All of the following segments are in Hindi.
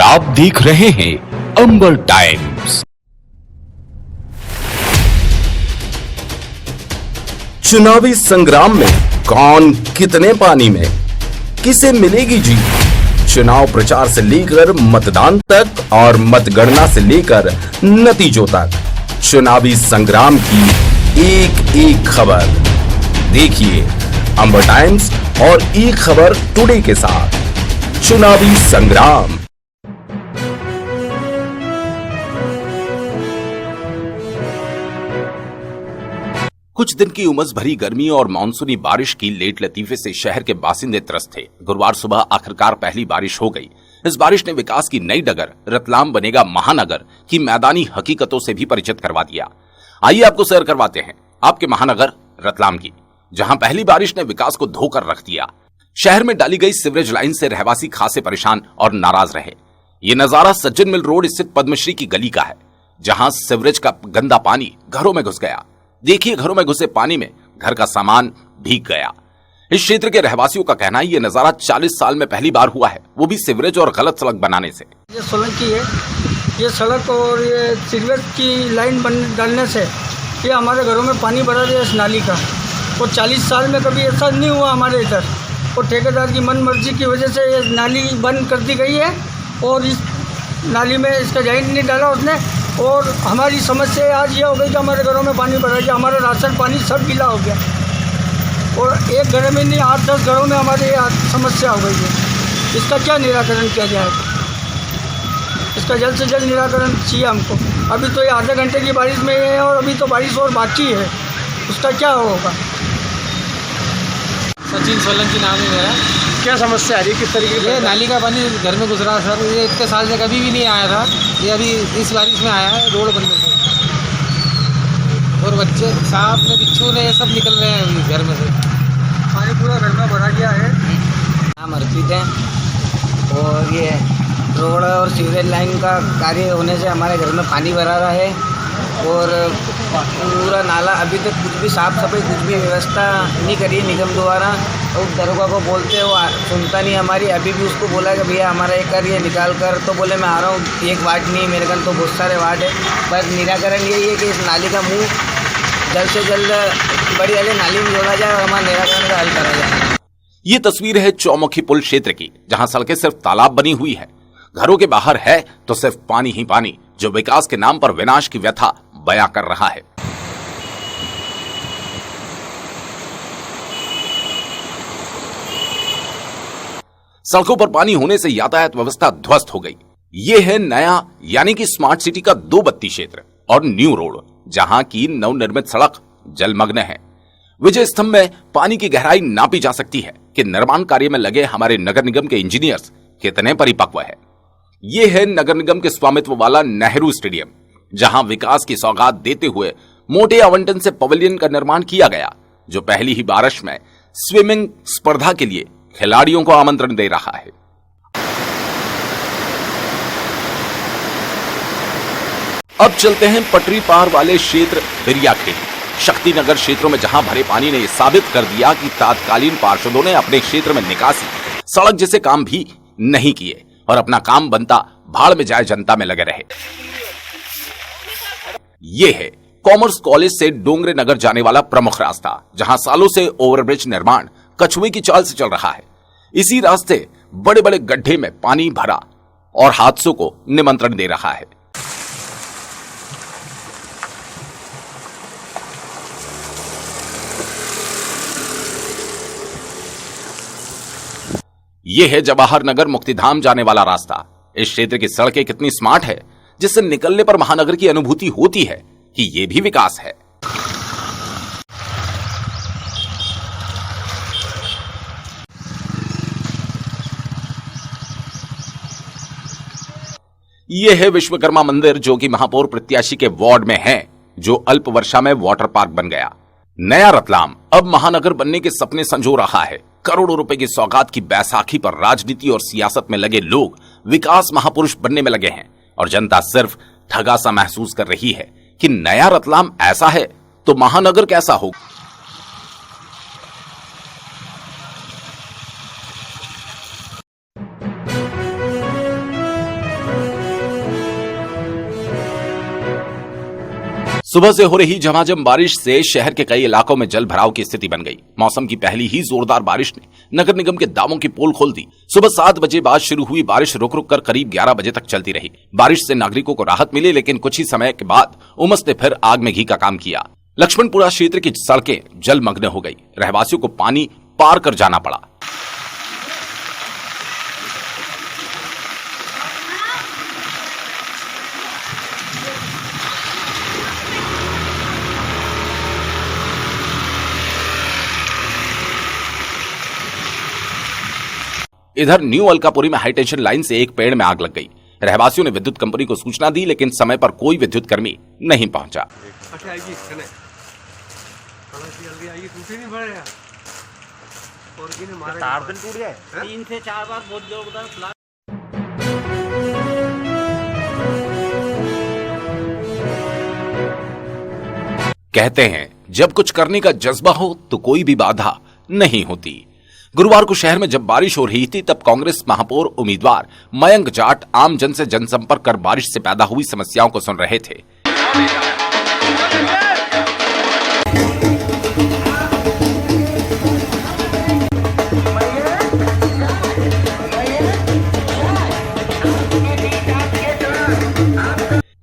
आप देख रहे हैं अंबर टाइम्स। चुनावी संग्राम में कौन कितने पानी में, किसे मिलेगी जीत। चुनाव प्रचार से लेकर मतदान तक और मतगणना से लेकर नतीजों तक चुनावी संग्राम की एक एक खबर देखिए अंबर टाइम्स और ई खबर टुडे के साथ। चुनावी संग्राम। कुछ दिन की उमस भरी गर्मी और मानसूनी बारिश की लेट लतीफे से शहर के बासिंदे त्रस्त थे। गुरुवार सुबह आखिरकार पहली बारिश हो गई। इस बारिश ने विकास की नई डगर, रतलाम बनेगा महानगर की मैदानी हकीकतों से भी परिचित करवा दिया। आइए आपको सैर करवाते हैं आपके महानगर रतलाम की, जहां पहली बारिश ने विकास को धोकर रख दिया। शहर में डाली गई सीवरेज लाइन से रहवासी खासे परेशान और नाराज रहे। ये नजारा सज्जन मिल रोड स्थित पद्मश्री की गली का है, जहां सीवरेज का गंदा पानी घरों में घुस गया। देखिए, घरों में घुसे पानी में घर का सामान भीग गया। इस क्षेत्र के रहवासियों का कहना है ये नजारा 40 साल में पहली बार हुआ है, वो भी सीवरेज और गलत सड़क बनाने से। ये सोलंकी है, ये सड़क और ये सीवरेज की लाइन डालने से ये हमारे घरों में पानी भरा दिया इस नाली का। और 40 साल में कभी ऐसा नहीं हुआ हमारे इधर। और ठेकेदार की मन मर्जी की वजह से ये नाली बंद कर दी गई है और इस नाली में इसका जाइन नहीं डाला उसने। और हमारी समस्या आज ये हो गई कि हमारे घरों में पानी भरा गया, हमारा राशन पानी सब गीला हो गया। और एक घर में नहीं 8-10 घरों में हमारे ये समस्या हो गई है। इसका क्या निराकरण किया जाए? इसका जल्द से जल्द निराकरण चाहिए हमको। अभी तो ये आधे घंटे की बारिश में है और अभी तो बारिश और बाकी है, उसका क्या होगा? सचिन सोलंकी नाम है मेरा। क्या समस्या आ रही है, किस तरीके ये नाली का पानी घर में घुस रहा सर। ये इतने साल से कभी भी नहीं आया था, ये अभी इस बारिश में आया है रोड बनने से। और बच्चे सांप ने, बिच्छू ने, ये सब निकल रहे हैं अभी घर में से। पानी पूरा घर में भरा गया है। नाम अर्पित है और ये रोड और सीवरेज लाइन का कार्य होने से हमारे घर में पानी भरा रहा है। और पूरा नाला अभी तक कुछ भी साफ सफाई, कुछ भी व्यवस्था नहीं करी निगम द्वारा। और दरोगा को बोलते वो सुनता नहीं हमारी। अभी भी उसको बोला कि भैया हमारा एक कार्य निकाल कर, तो बोले मैं आ रहा हूँ। एक वार्ड नहीं, मेरे घर तो बहुत सारे वार्ड है। पर निराकरण यही है कि इस नाली का मुंह जल्द से जल्द बड़ी वाली नाली में जोड़ा जाए और हमारा निराकरण का हल करा जाए। ये तस्वीर है चौमुखी पुल क्षेत्र की, जहां सड़कें सिर्फ तालाब बनी हुई है। घरों के बाहर है तो सिर्फ पानी ही पानी, जो विकास के नाम पर विनाश की व्यथा बयां कर रहा है। सड़कों पर पानी होने से यातायात व्यवस्था ध्वस्त हो गई। ये है नया यानी कि स्मार्ट सिटी का 2 बत्ती क्षेत्र और न्यू रोड, जहां की नवनिर्मित सड़क जलमग्न है। विजय स्तंभ में पानी की गहराई नापी जा सकती है कि निर्माण कार्य में लगे हमारे नगर निगम के इंजीनियर्स कितने परिपक्व है। ये है नगर निगम के स्वामित्व वाला नेहरू स्टेडियम, जहां विकास की सौगात देते हुए मोटे आवंटन से पवेलियन का निर्माण किया गया, जो पहली ही बारिश में स्विमिंग स्पर्धा के लिए खिलाड़ियों को आमंत्रण दे रहा है। अब चलते हैं पटरी पार वाले क्षेत्र बिरियाखेड़ी, शक्ति नगर क्षेत्रों में, जहां भरे पानी ने यह साबित कर दिया कि तात्कालीन पार्षदों ने अपने क्षेत्र में निकासी, सड़क जैसे काम भी नहीं किए और अपना काम बनता भाड़ में जाए जनता में लगे रहे। ये है कॉमर्स कॉलेज से डोंगरे नगर जाने वाला प्रमुख रास्ता, जहां सालों से ओवरब्रिज निर्माण कछुए की चाल से चल रहा है। इसी रास्ते बड़े बड़े गड्ढे में पानी भरा और हादसों को निमंत्रण दे रहा है। यह है जवाहर नगर मुक्तिधाम जाने वाला रास्ता। इस क्षेत्र की सड़कें कितनी स्मार्ट है, जिससे निकलने पर महानगर की अनुभूति होती है कि यह भी विकास है। यह है विश्वकर्मा मंदिर, जो कि महापौर प्रत्याशी के वार्ड में है, जो अल्प वर्षा में वाटर पार्क बन गया। नया रतलाम अब महानगर बनने के सपने संजो रहा है। करोड़ों रुपए की सौगात की बैसाखी पर राजनीति और सियासत में लगे लोग विकास महापुरुष बनने में लगे हैं और जनता सिर्फ ठगा सा महसूस कर रही है कि नया रतलाम ऐसा है तो महानगर कैसा होगा। सुबह से हो रही झमाझम बारिश से शहर के कई इलाकों में जल भराव की स्थिति बन गई। मौसम की पहली ही जोरदार बारिश ने नगर निगम के दावों की पोल खोल दी। सुबह 7 बजे बाद शुरू हुई बारिश रुक रुक कर करीब 11 बजे तक चलती रही। बारिश से नागरिकों को राहत मिली, लेकिन कुछ ही समय के बाद उमस ने फिर आग में घी का काम किया। लक्ष्मणपुरा क्षेत्र की सड़कें जलमग्न हो गई। रहवासियों को पानी पार कर जाना पड़ा। इधर न्यू अलकापुरी में हाईटेंशन लाइन से एक पेड़ में आग लग गई। रहवासियों ने विद्युत कंपनी को सूचना दी, लेकिन समय पर कोई विद्युत कर्मी नहीं पहुंचा। कहते हैं जब कुछ करने का जज्बा हो तो कोई भी बाधा नहीं होती। गुरुवार को शहर में जब बारिश हो रही थी, तब कांग्रेस महापौर उम्मीदवार मयंक जाट आम जन से जनसंपर्क कर बारिश से पैदा हुई समस्याओं को सुन रहे थे।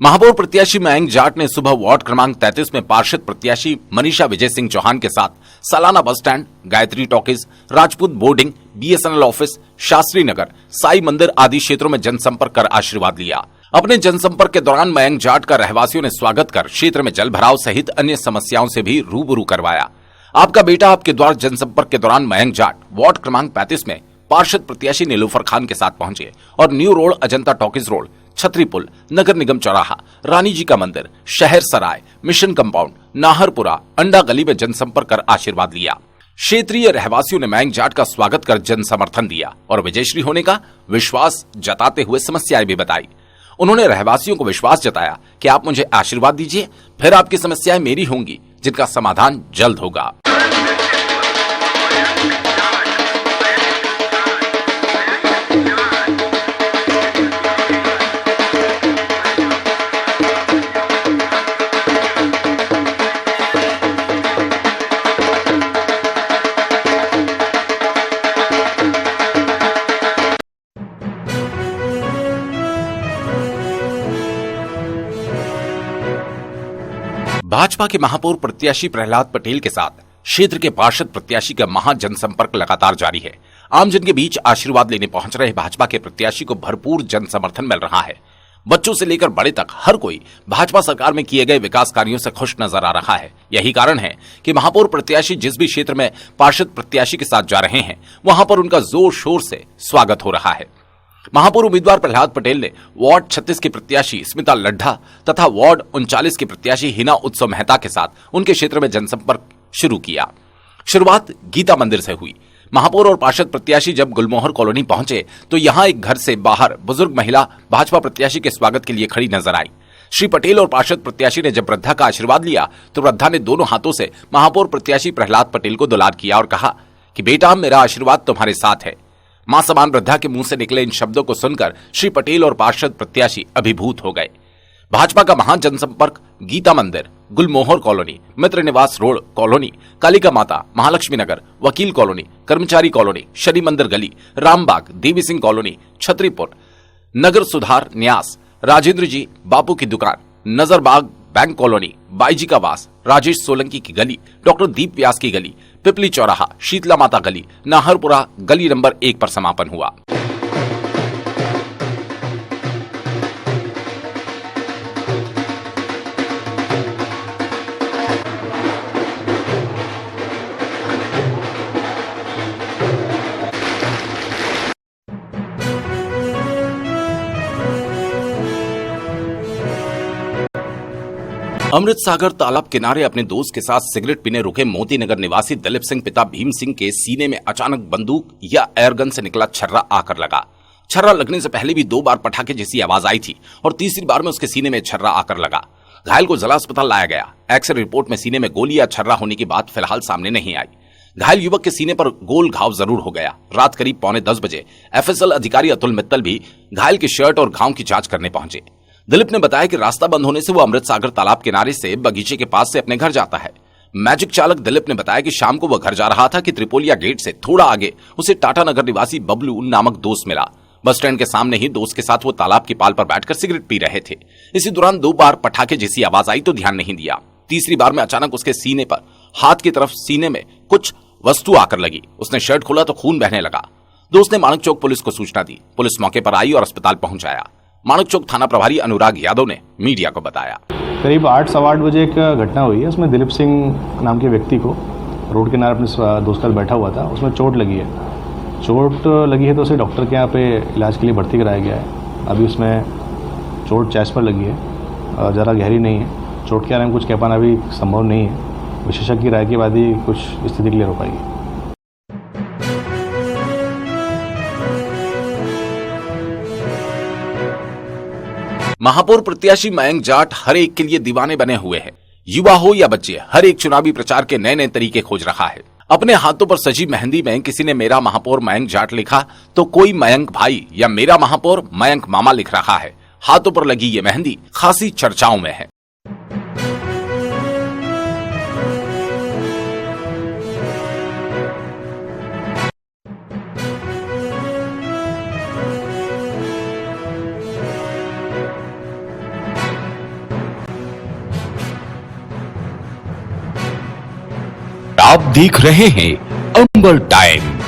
महापौर प्रत्याशी मयंक जाट ने सुबह वार्ड क्रमांक 33 में पार्षद प्रत्याशी मनीषा विजय सिंह चौहान के साथ सालाना bus stand, Gayatri talkies, Rajput boarding, BSNL office, Shastri Nagar, Sai Mandir आदि क्षेत्रों में जनसंपर्क कर आशीर्वाद लिया। अपने जनसंपर्क के दौरान मयंक जाट का रहवासियों ने स्वागत कर क्षेत्र में जल भराव सहित अन्य समस्याओं से भी रूबरू करवाया। आपका बेटा आपके द्वार जनसंपर्क के दौरान मयंक जाट वार्ड क्रमांक 35 में पार्षद प्रत्याशी नीलूफर खान के साथ पहुंचे और new road, Ajanta talkies road, छतरी पुल, नगर निगम चौराहा, रानी जी का मंदिर, शहर सराय, मिशन कंपाउंड, नाहरपुरा, अंडा गली में जनसंपर्क कर आशीर्वाद लिया। क्षेत्रीय रहवासियों ने मयंक जाट का स्वागत कर जन समर्थन दिया और विजयश्री होने का विश्वास जताते हुए समस्याएं भी बताई। उन्होंने रहवासियों को विश्वास जताया कि आप मुझे आशीर्वाद दीजिए, फिर आपकी समस्याएं मेरी होंगी, जिनका समाधान जल्द होगा। भाजपा के महापौर प्रत्याशी प्रहलाद पटेल के साथ क्षेत्र के पार्षद प्रत्याशी का महा जनसंपर्क लगातार जारी है। आमजन के बीच आशीर्वाद लेने पहुंच रहे भाजपा के प्रत्याशी को भरपूर जन समर्थन मिल रहा है। बच्चों से लेकर बड़े तक हर कोई भाजपा सरकार में किए गए विकास कार्यों से खुश नजर आ रहा है। यही कारण है कि महापौर प्रत्याशी जिस भी क्षेत्र में पार्षद प्रत्याशी के साथ जा रहे हैं, वहां पर उनका जोर शोर से स्वागत हो रहा है। महापौर उम्मीदवार प्रहलाद पटेल ने वार्ड 36 की प्रत्याशी स्मिता लड्ढा तथा वार्ड 39 की प्रत्याशी हिना उत्सव मेहता के साथ उनके क्षेत्र में जनसंपर्क शुरू किया। शुरुआत गीता मंदिर से हुई। महापौर और पार्षद प्रत्याशी जब गुलमोहर कॉलोनी पहुंचे तो यहां एक घर से बाहर बुजुर्ग महिला भाजपा प्रत्याशी के स्वागत के लिए खड़ी नजर आई। श्री पटेल और पार्षद प्रत्याशी ने जब वृद्धा का आशीर्वाद लिया तो वृद्धा ने दोनों हाथों से महापौर प्रत्याशी प्रहलाद पटेल को दुलार किया और कहा कि बेटा, मेरा आशीर्वाद तुम्हारे साथ है। मां समान वृद्धा के मुंह से निकले इन शब्दों को सुनकर श्री पटेल और पार्षद प्रत्याशी अभिभूत हो गए। भाजपा का महान जनसंपर्क गीता मंदिर, गुलमोहर कॉलोनी, मित्र निवास रोड कॉलोनी, कालिका माता, महालक्ष्मी नगर, वकील कॉलोनी, कर्मचारी कॉलोनी, शनि मंदिर गली, रामबाग, देवी सिंह कॉलोनी, छतरीपुर, नगर सुधार न्यास, राजेंद्र जी बापू की दुकान, नजरबाग बैंक कॉलोनी, बाईजी का वास, राजेश सोलंकी की गली, डॉक्टर दीप व्यास की गली, पिपली चौराहा, शीतला माता गली, नाहरपुरा गली नंबर 1 पर समापन हुआ। अमृत सागर तालाब किनारे अपने दोस्त के साथ सिगरेट पीने रुके मोती नगर निवासी दिलीप सिंह पिता भीम सिंह के सीने में अचानक बंदूक या एयरगन से निकला छर्रा आकर लगा। छर्रा लगने से पहले भी 2 बार पटाखे जैसी आवाज आई थी और तीसरी बार में उसके सीने में छर्रा आकर लगा। घायल को जिला अस्पताल लाया गया। एक्सरे रिपोर्ट में सीने में गोली या छर्रा होने की बात फिलहाल सामने नहीं आई। घायल युवक के सीने पर गोल घाव जरूर हो गया। रात करीब 9:45 बजे एफएसएल अधिकारी अतुल मित्तल भी घायल की शर्ट और घाव की जांच करने पहुंचे। दिलीप ने बताया कि रास्ता बंद होने से वो अमृत सागर तालाब किनारे से बगीचे के पास से अपने घर जाता है। मैजिक चालक दिलीप ने बताया कि शाम को वह घर जा रहा था कि त्रिपोलिया गेट से थोड़ा आगे उसे टाटा नगर निवासी बबलू नामक दोस्त मिला। बस स्टैंड के सामने ही दोस्त के साथ वो तालाब की पाल पर बैठकर सिगरेट पी रहे थे। इसी दौरान 2 बार पटाखे जैसी आवाज आई तो ध्यान नहीं दिया। तीसरी बार में अचानक उसके सीने पर हाथ की तरफ सीने में कुछ वस्तु आकर लगी। उसने शर्ट खोला तो खून बहने लगा। दोस्त ने माणक चौक पुलिस को सूचना दी। पुलिस मौके पर आई और अस्पताल पहुंचाया। माणक चौक थाना प्रभारी अनुराग यादव ने मीडिया को बताया, करीब 8-सवा 8 बजे एक घटना हुई है। उसमें दिलीप सिंह नाम के व्यक्ति को रोड किनारे अपने दोस्त के साथ बैठा हुआ था, उसमें चोट लगी है। चोट लगी है तो उसे डॉक्टर के यहाँ पे इलाज के लिए भर्ती कराया गया है। अभी उसमें चोट चेस्ट पर लगी है, ज़रा गहरी नहीं है। चोट के बारे में कुछ कह पाना भी संभव नहीं है। विशेषज्ञ की राय के बाद ही कुछ स्थिति क्लियर हो पाएगी। महापौर प्रत्याशी मयंक जाट हर एक के लिए दीवाने बने हुए हैं। युवा हो या बच्चे, हर एक चुनावी प्रचार के नए नए तरीके खोज रहा है। अपने हाथों पर सजी मेहंदी में किसी ने मेरा महापौर मयंक जाट लिखा तो कोई मयंक भाई या मेरा महापौर मयंक मामा लिख रहा है। हाथों पर लगी ये मेहंदी खासी चर्चाओं में है। आप देख रहे हैं अंबर टाइम्स।